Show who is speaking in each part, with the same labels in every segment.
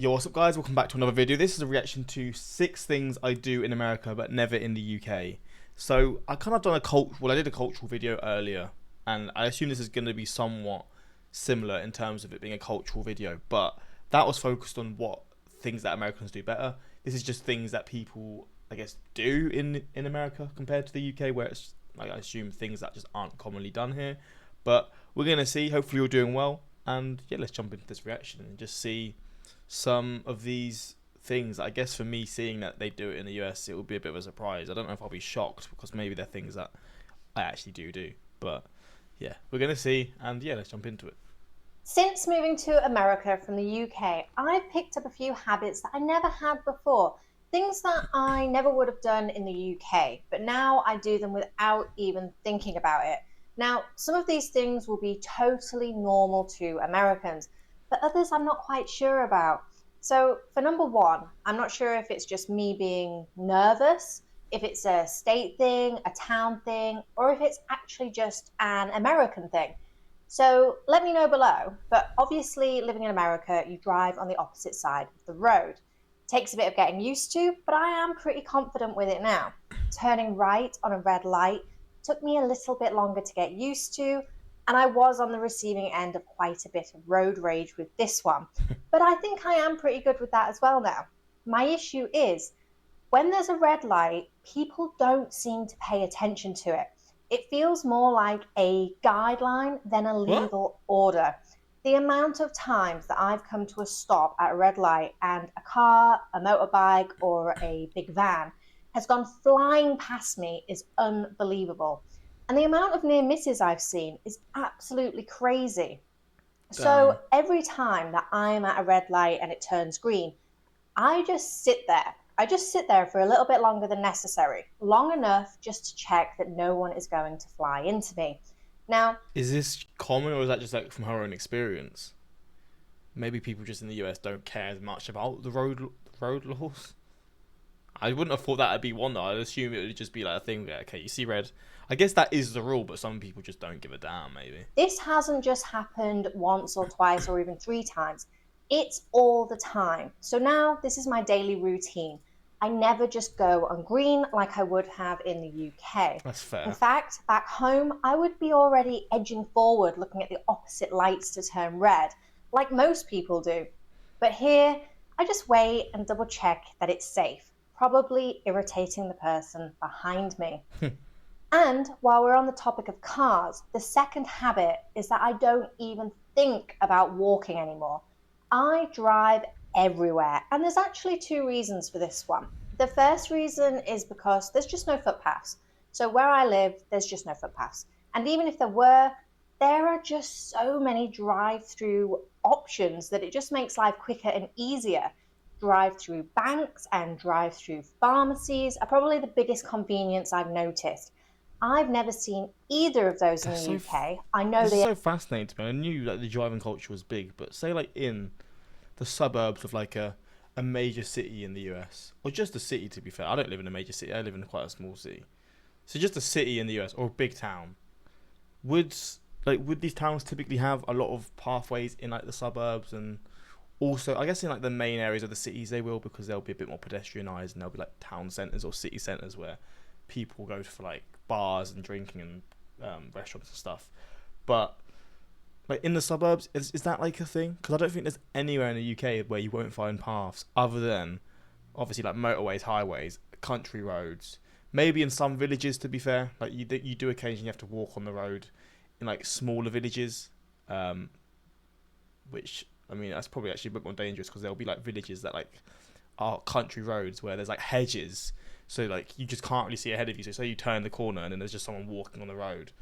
Speaker 1: Yo, what's up guys? Welcome back to another video. This is a reaction to 6 things I do in America but never in the UK. So I kind of done I did a cultural video earlier, and I assume this is going to be somewhat similar in terms of it being a cultural video, but that was focused on what things that Americans do better. This is just things that people, I guess, do in America compared to the UK, where it's, like, I assume things that just aren't commonly done here. But we're going to see. Hopefully you're doing well, and yeah, let's jump into this reaction and just see some of these things. I guess for me, seeing that they do it in the US, it would be a bit of a surprise. I don't know if I'll be shocked, because maybe they're things that I actually do. But yeah, we're going to see, and yeah, let's jump into it.
Speaker 2: Since moving to America from the UK, I've picked up a few habits that I never had before. Things that I never would have done in the UK, but now I do them without even thinking about it. Now, some of these things will be totally normal to Americans, but others I'm not quite sure about. So, for number one, I'm not sure if it's just me being nervous, if it's a state thing, a town thing, or if it's actually just an American thing. So let me know below. But obviously, living in America, you drive on the opposite side of the road. Takes a bit of getting used to, but I am pretty confident with it now. Turning right on a red light took me a little bit longer to get used to, and I was on the receiving end of quite a bit of road rage with this one. But I think I am pretty good with that as well now. My issue is when there's a red light, people don't seem to pay attention to it. It feels more like a guideline than a
Speaker 1: What?
Speaker 2: legal order. The amount of times that I've come to a stop at a red light and a car, a motorbike, or a big van has gone flying past me is unbelievable. And the amount of near misses I've seen is absolutely crazy. So
Speaker 1: Damn.
Speaker 2: every time that I'm at a red light and it turns green, I just sit there. I just sit there for a little bit longer than necessary, long enough just to check that no one is going to fly into me. Now,
Speaker 1: Is this common, or is that just like from her own experience? Maybe people just in the US don't care as much about the road laws. I wouldn't have thought that would be one though. I'd assume it would just be like a thing where, okay, you see red. I guess that is the rule, but some people just don't give a damn, maybe.
Speaker 2: this hasn't just happened once or twice or even three times. It's all the time. So now this is my daily routine. I never just go on green like I would have in the UK.
Speaker 1: That's
Speaker 2: In
Speaker 1: fair.
Speaker 2: fact, back home, I would be already edging forward looking at the opposite lights to turn red, like most people do. But here, I just wait and double check that it's safe, probably irritating the person behind me. And while we're on the topic of cars, the second habit is that I don't even think about walking anymore. I drive everywhere, and there's actually two reasons for this one. The first reason is because there's just no footpaths. So where I live, there's just no footpaths. And even if there were, there are just so many drive-through options that it just makes life quicker and easier. Drive-through banks and drive-through pharmacies are probably the biggest convenience I've noticed. I've never seen either of those in
Speaker 1: That's
Speaker 2: the
Speaker 1: so.
Speaker 2: UK. I know
Speaker 1: This is
Speaker 2: they
Speaker 1: so fascinating to me. I knew that the driving culture was big, but say like in the suburbs of like a major city in the US, or just a city, to be fair. I don't live in a major city. I live in quite a small city. So just a city in the US or a big town. Would would these towns typically have a lot of pathways in like the suburbs, and also I guess in like the main areas of the cities they will, because they'll be a bit more pedestrianised, and they'll be like town centres or city centres where people go for like bars and drinking and restaurants and stuff. But like in the suburbs, is that like a thing? Because I don't think there's anywhere in the UK where you won't find paths other than obviously like motorways, highways, country roads. Maybe in some villages, to be fair, like you do occasionally have to walk on the road in like smaller villages, um, which I mean that's probably actually a bit more dangerous, because there'll be like villages that like are country roads where there's like hedges, so like you just can't really see ahead of you. So say you turn the corner and then there's just someone walking on the road.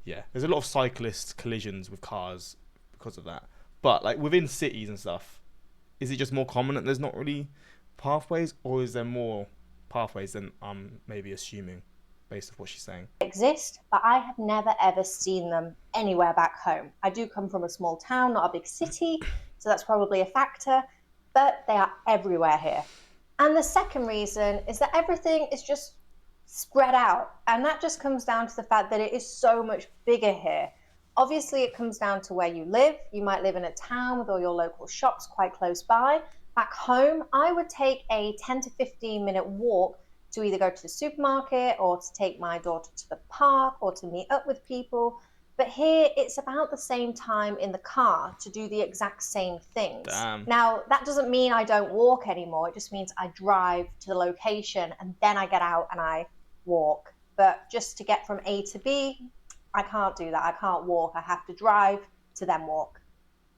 Speaker 1: Yeah, there's a lot of cyclist collisions with cars because of that. But like within cities and stuff, is it just more common that there's not really pathways, or is there more pathways than I'm maybe assuming based off what she's saying?
Speaker 2: exist, but I have never ever seen them anywhere back home. I do come from a small town, not a big city, so that's probably a factor, but they are everywhere here. And the second reason is that everything is just spread out. And that just comes down to the fact that it is so much bigger here. Obviously, it comes down to where you live. You might live in a town with all your local shops quite close by, Back home, I would take a 10 to 15-minute walk to either go to the supermarket or to take my daughter to the park or to meet up with people. But here, it's about the same time in the car to do the exact same things.
Speaker 1: Damn.
Speaker 2: Now, that doesn't mean I don't walk anymore. It just means I drive to the location and then I get out and I walk. But just to get from A to B, I can't do that. I can't walk. I have to drive to then walk.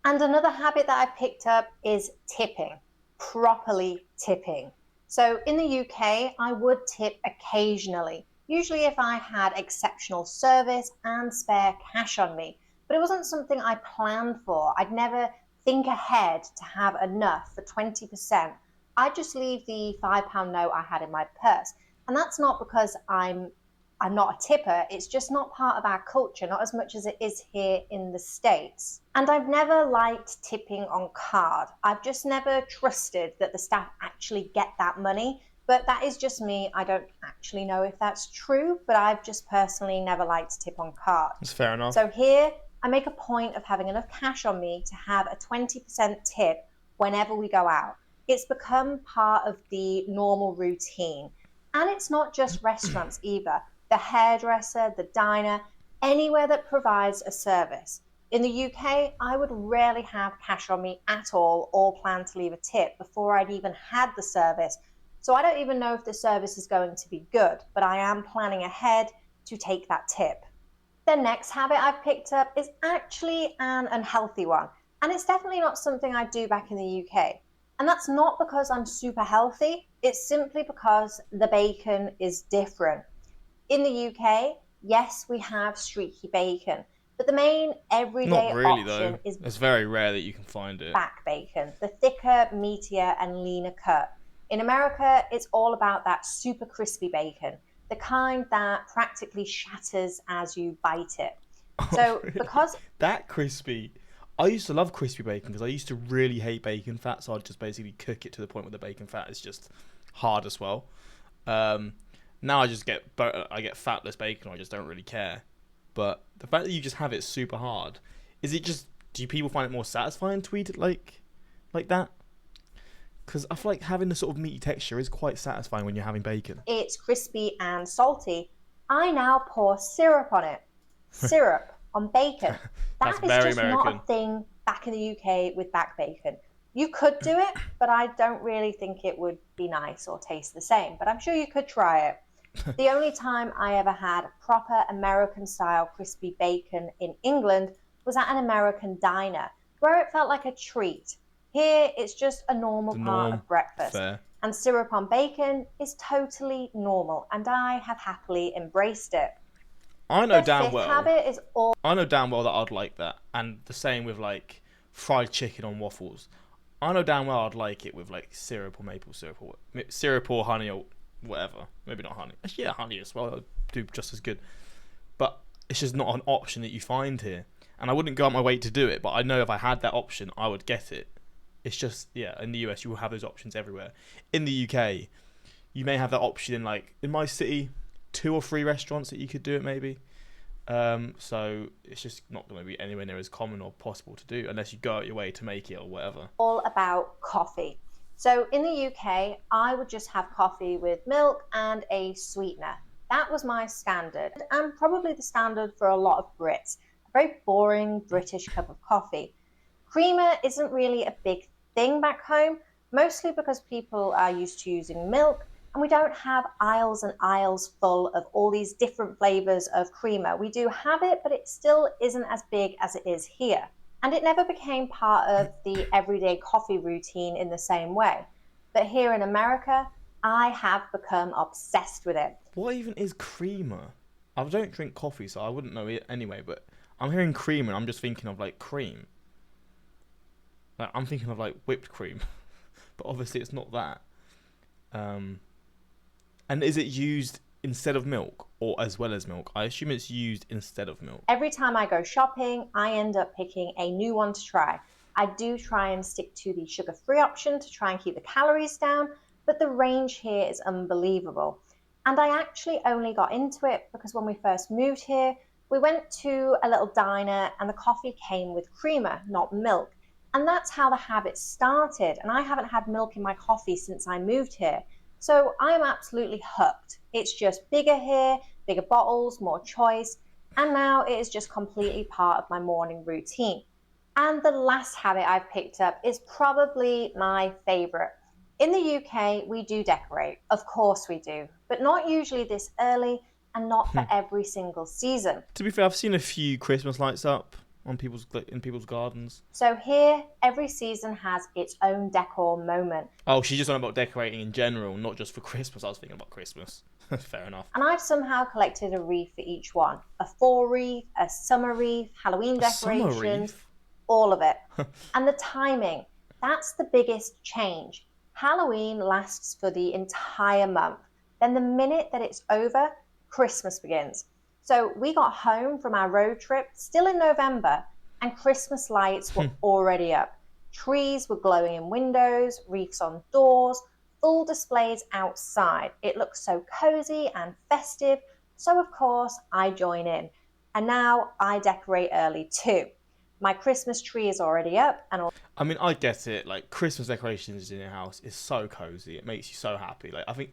Speaker 2: And another habit that I picked up is tipping, properly tipping. So in the UK, I would tip occasionally, usually if I had exceptional service and spare cash on me. But it wasn't something I planned for. I'd never think ahead to have enough for 20%. I'd just leave the £5 note I had in my purse. And that's not because I'm not a tipper, it's just not part of our culture, not as much as it is here in the States. And I've never liked tipping on card. I've just never trusted that the staff actually get that money. But that is just me. I don't actually know if that's true, but I've just personally never liked to tip on card.
Speaker 1: That's fair enough.
Speaker 2: So here, I make a point of having enough cash on me to have a 20% tip whenever we go out. It's become part of the normal routine. And it's not just restaurants either. The hairdresser, the diner, anywhere that provides a service. In the UK, I would rarely have cash on me at all or plan to leave a tip before I'd even had the service. So I don't even know if the service is going to be good, but I am planning ahead to take that tip. The next habit I've picked up is actually an unhealthy one, and it's definitely not something I do back in the UK. And that's not because I'm super healthy, it's simply because the bacon is different. In the UK, yes, we have streaky bacon, but the main everyday
Speaker 1: Not really,
Speaker 2: option
Speaker 1: though.
Speaker 2: is
Speaker 1: It's very rare that you can find it.
Speaker 2: back bacon, the thicker, meatier, and leaner cut. In America, it's all about that super crispy bacon, the kind that practically shatters as you bite it. So,
Speaker 1: Really?
Speaker 2: because
Speaker 1: That crispy. I used to love crispy bacon because I used to really hate bacon fat, so I'd just basically cook it to the point where the bacon fat is just hard as well. Now I just get fatless bacon, or I just don't really care. But the fact that you just have it super hard, is it just, do people find it more satisfying to eat it like that? Because I feel like having the sort of meaty texture is quite satisfying when you're having bacon.
Speaker 2: it's crispy and salty, I now pour syrup on it. Syrup on bacon.
Speaker 1: That's
Speaker 2: That is
Speaker 1: very
Speaker 2: just
Speaker 1: American.
Speaker 2: not a thing back in the UK with back bacon. You could do it, but I don't really think it would be nice or taste the same. But I'm sure you could try it. The only time I ever had proper American-style crispy bacon in England was at an American diner, where it felt like a treat. Here, it's just a normal
Speaker 1: The
Speaker 2: part
Speaker 1: norm.
Speaker 2: of breakfast.
Speaker 1: Fair.
Speaker 2: And syrup on bacon is totally normal, and I have happily embraced it.
Speaker 1: I know
Speaker 2: The
Speaker 1: damn
Speaker 2: fifth
Speaker 1: well.
Speaker 2: habit is all
Speaker 1: I know damn well that I'd like that, and the same with like fried chicken on waffles. I know damn well I'd like it with like syrup or maple syrup or honey or whatever. Maybe not honey. Actually, yeah, honey as well. I'd do just as good. But it's just not an option that you find here, and I wouldn't go out my way to do it. But I know if I had that option, I would get it. It's just, yeah, in the US you will have those options everywhere. In the UK, you may have that option in like in my city, 2 or 3 restaurants that you could do it maybe. So it's just not going to be anywhere near as common or possible to do unless you go out your way to make it or whatever.
Speaker 2: all about coffee. So in the UK, I would just have coffee with milk and a sweetener. That was my standard, and probably the standard for a lot of Brits. A very boring British cup of coffee. Creamer isn't really a big thing back home, mostly because people are used to using milk, and we don't have aisles and aisles full of all these different flavors of creamer. We do have it, but it still isn't as big as it is here. And it never became part of the everyday coffee routine in the same way. But here in America, I have become obsessed with it.
Speaker 1: What even is creamer? I don't drink coffee, so I wouldn't know it anyway, but I'm hearing cream and I'm just thinking of like cream. Like, I'm thinking of like whipped cream, but obviously it's not that. And is it used instead of milk or as well as milk? I assume it's used instead of milk.
Speaker 2: Every time I go shopping, I end up picking a new one to try. I do try and stick to the sugar-free option to try and keep the calories down, but the range here is unbelievable. And I actually only got into it because when we first moved here, we went to a little diner and the coffee came with creamer, not milk. And that's how the habit started. And I haven't had milk in my coffee since I moved here. So I'm absolutely hooked. It's just bigger here, bigger bottles, more choice. And now it is just completely part of my morning routine. And the last habit I've picked up is probably my favorite. In the UK, we do decorate. Of course we do, but not usually this early and not for every single season.
Speaker 1: To be fair, I've seen a few Christmas lights up on people's gardens.
Speaker 2: So here, every season has its own decor moment.
Speaker 1: Oh, she's just on about decorating in general, not just for Christmas. I was thinking about Christmas. Fair enough.
Speaker 2: And I've somehow collected a wreath for each one. A fall wreath, a summer wreath, Halloween decorations, all of it. And the timing, that's the biggest change. Halloween lasts for the entire month. Then the minute that it's over, Christmas begins. So we got home from our road trip still in November, and Christmas lights were already up. Trees were glowing in windows, wreaths on doors, full displays outside. It looks so cozy and festive. So of course I join in. And now I decorate early too. My Christmas tree is already up and all.
Speaker 1: I mean, I get it. Like, Christmas decorations in your house is so cozy. It makes you so happy. Like, I think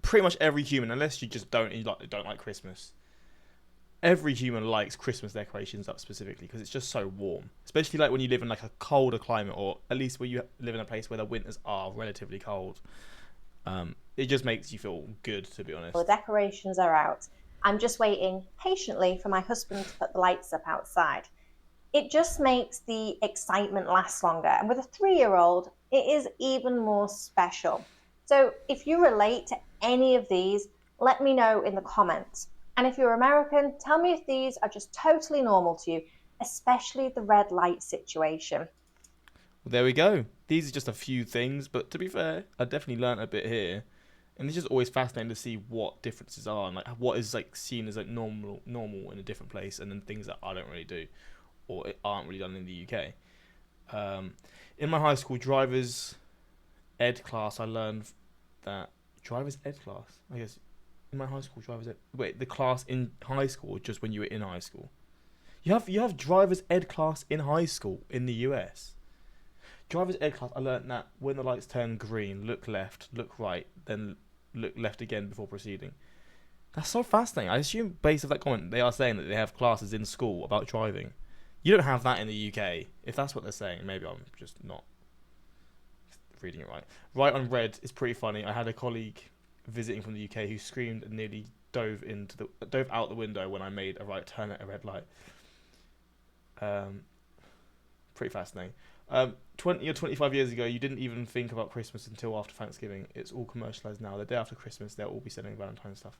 Speaker 1: pretty much every human, unless you just don't like Christmas, every human likes Christmas decorations up specifically because it's just so warm. Especially like when you live in like a colder climate, or at least where you live in a place where the winters are relatively cold. It just makes you feel good, to be honest.
Speaker 2: The decorations are out. I'm just waiting patiently for my husband to put the lights up outside. It just makes the excitement last longer. And with a 3-year-old, it is even more special. So if you relate to any of these, let me know in the comments. And if you're American, tell me if these are just totally normal to you, especially the red light situation.
Speaker 1: Well, there we go. These are just a few things, but to be fair, I definitely learnt a bit here. And it's just always fascinating to see what differences are and like what is like seen as like normal in a different place, and then things that I don't really do or aren't really done in the UK. In my high school driver's ed class, I learned that driver's ed class, I guess, in my high school driver's ed. Wait, the class in high school, or just when you were in high school? You have driver's ed class in high school in the US. Driver's ed class, I learned that when the lights turn green, look left, look right, then look left again before proceeding. That's so fascinating. I assume, based on that comment, they are saying that they have classes in school about driving. You don't have that in the UK. If that's what they're saying, maybe I'm just not reading it right. Right on red is pretty funny. I had a colleague visiting from the UK who screamed and nearly dove out the window when I made a right turn at a red light. Pretty fascinating. 20 or 25 years ago, you didn't even think about Christmas until after Thanksgiving. It's all commercialized now. The day after Christmas, they'll all be selling Valentine's stuff.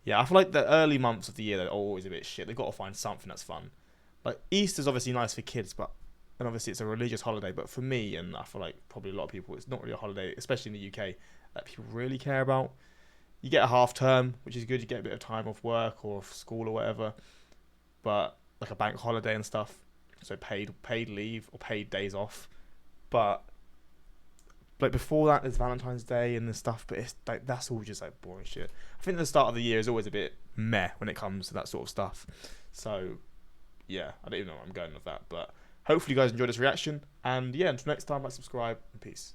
Speaker 1: Yeah, I feel like the early months of the year, they're always a bit shit. They've got to find something that's fun. Like, Easter's obviously nice for kids, and obviously it's a religious holiday, but for me, and I feel like probably a lot of people, it's not really a holiday, especially in the UK, that people really care about. You get a half term, which is good. You get a bit of time off work or off school or whatever, but like a bank holiday and stuff, so paid leave or paid days off. But like before that, there's Valentine's Day and the stuff, but it's like that's all just like boring shit. I think the start of the year is always a bit meh when it comes to that sort of stuff. So yeah, I don't even know where I'm going with that, but hopefully you guys enjoyed this reaction. And yeah, until next time, like, subscribe, and peace.